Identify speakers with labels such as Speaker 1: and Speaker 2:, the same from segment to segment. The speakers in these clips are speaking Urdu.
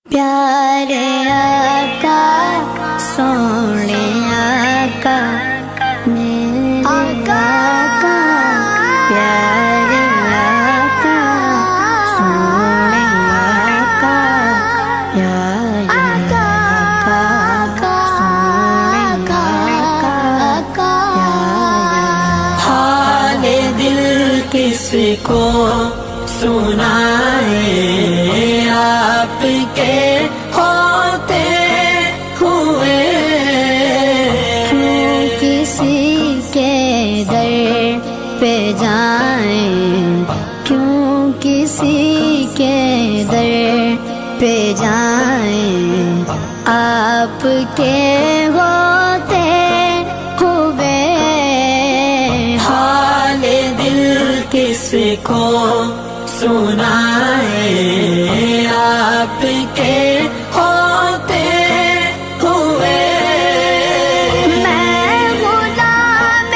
Speaker 1: پیارے آقا سونے آقا میرے آقا پیارے آقا سونے آقا پیارے آقا سونے آقا
Speaker 2: حال دل کس کو سنائے آپ کے ہوتے ہوئے،
Speaker 1: کیوں کسی کے در پہ جائیں، کیوں کسی کے در پہ جائیں، آپ کے ہوتے ہوئے
Speaker 2: حال دل کس کو سنائے آپ کے ہوتے ہوئے۔
Speaker 1: میں غلام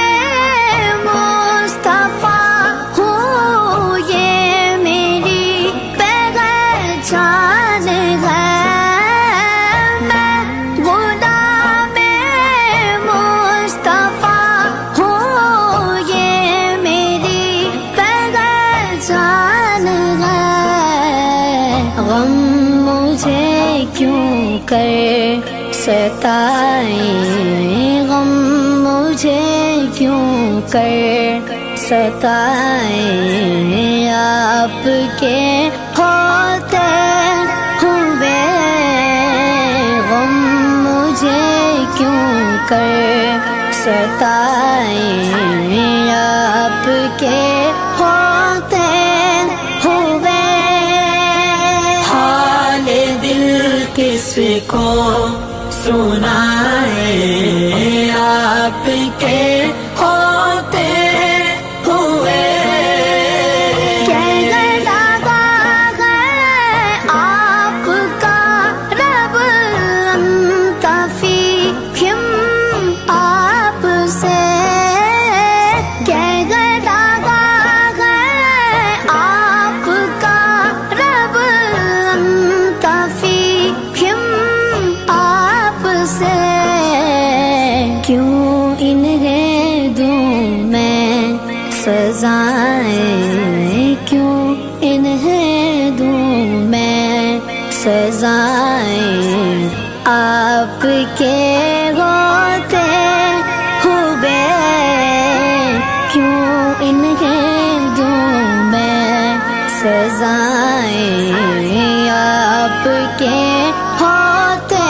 Speaker 1: مصطفیٰ ہوں، یہ میری پہچان ہے، میں غلام مصطفیٰ ہوں، یہ میری پہچان ہے۔ غم مجھے کیوں کر ستائیں، غم مجھے کیوں کر ستائیں، آپ کے ہوتے ہوئے غم مجھے کیوں کر ستائیں، آپ کے ہوتے ہوئے
Speaker 2: حال دل کس کو سنائے آپ کے ہوتے ہوئے۔
Speaker 1: آپ کا رب انتفیہم آپ سے کہہ لگا ہے، آپ کا رب انتفیہم آپ سے، کیوں انہیں دوں میں سزائیں، کیوں انہیں دوں میں سزائیں، آپ کے ہوتے ہوئے کیوں انہیں دوں میں سزائیں، آپ کے ہوتے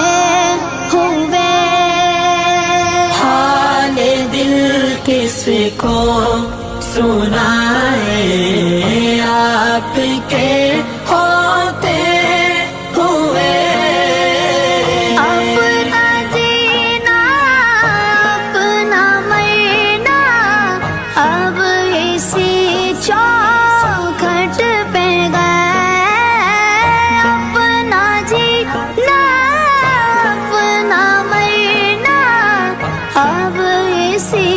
Speaker 1: ہوئے
Speaker 2: حال دل کس کو سنائے آپ کے ہوتے ہوئے۔
Speaker 1: اپنا جینا اپنا مرنا اب اسی چوکھٹ پہ گئے، اپنا جینا اپنا مرنا اب اسی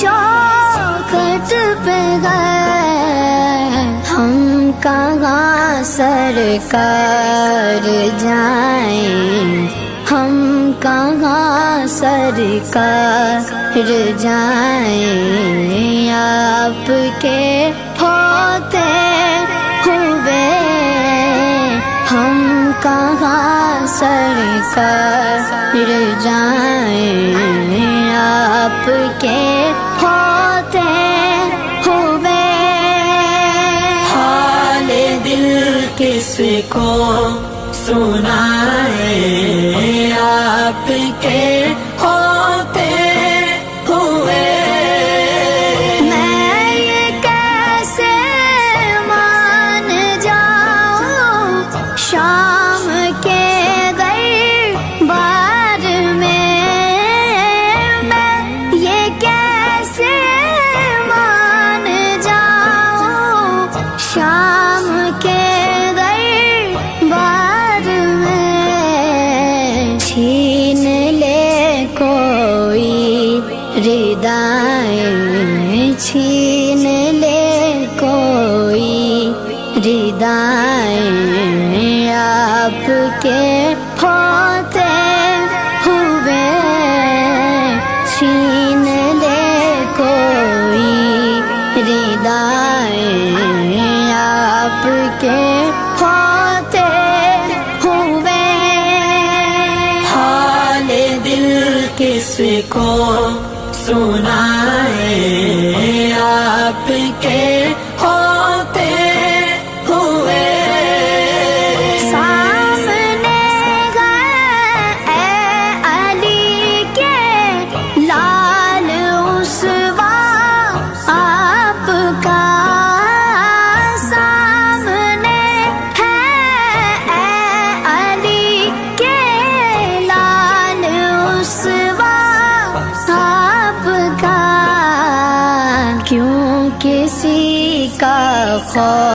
Speaker 1: چوکھٹ پہ گئے، ہم کہاں سرکار جائیں، ہم کہاں سرکار جائیں، آپ کے ہوتے ہوئے ہم کہاں سرکار جائیں، آپ کے ہوتے ہوئے
Speaker 2: حال دل کس کو سنائے آپ کے ہوتے ہوئے۔
Speaker 1: میں یہ کیسے مان جاؤں شام کے دربار میں، میں یہ کیسے مان جاؤں شام کے دربار میں، چھین لے کوئی ردائیں، چھین لے کوئی ردائیں، آپ کے ہوتے ہوئے چھین لے کوئی ردائے آپ کے ہوتے ہوئے
Speaker 2: حال دل کس کو سنائے آپ کے ہوتے ہوئے
Speaker 1: سامنے گئے اے علی کے لال اسوا آپ کا سامنے ہے اے علی کے لال اسوا آپ کا کیوں کسی کا خوف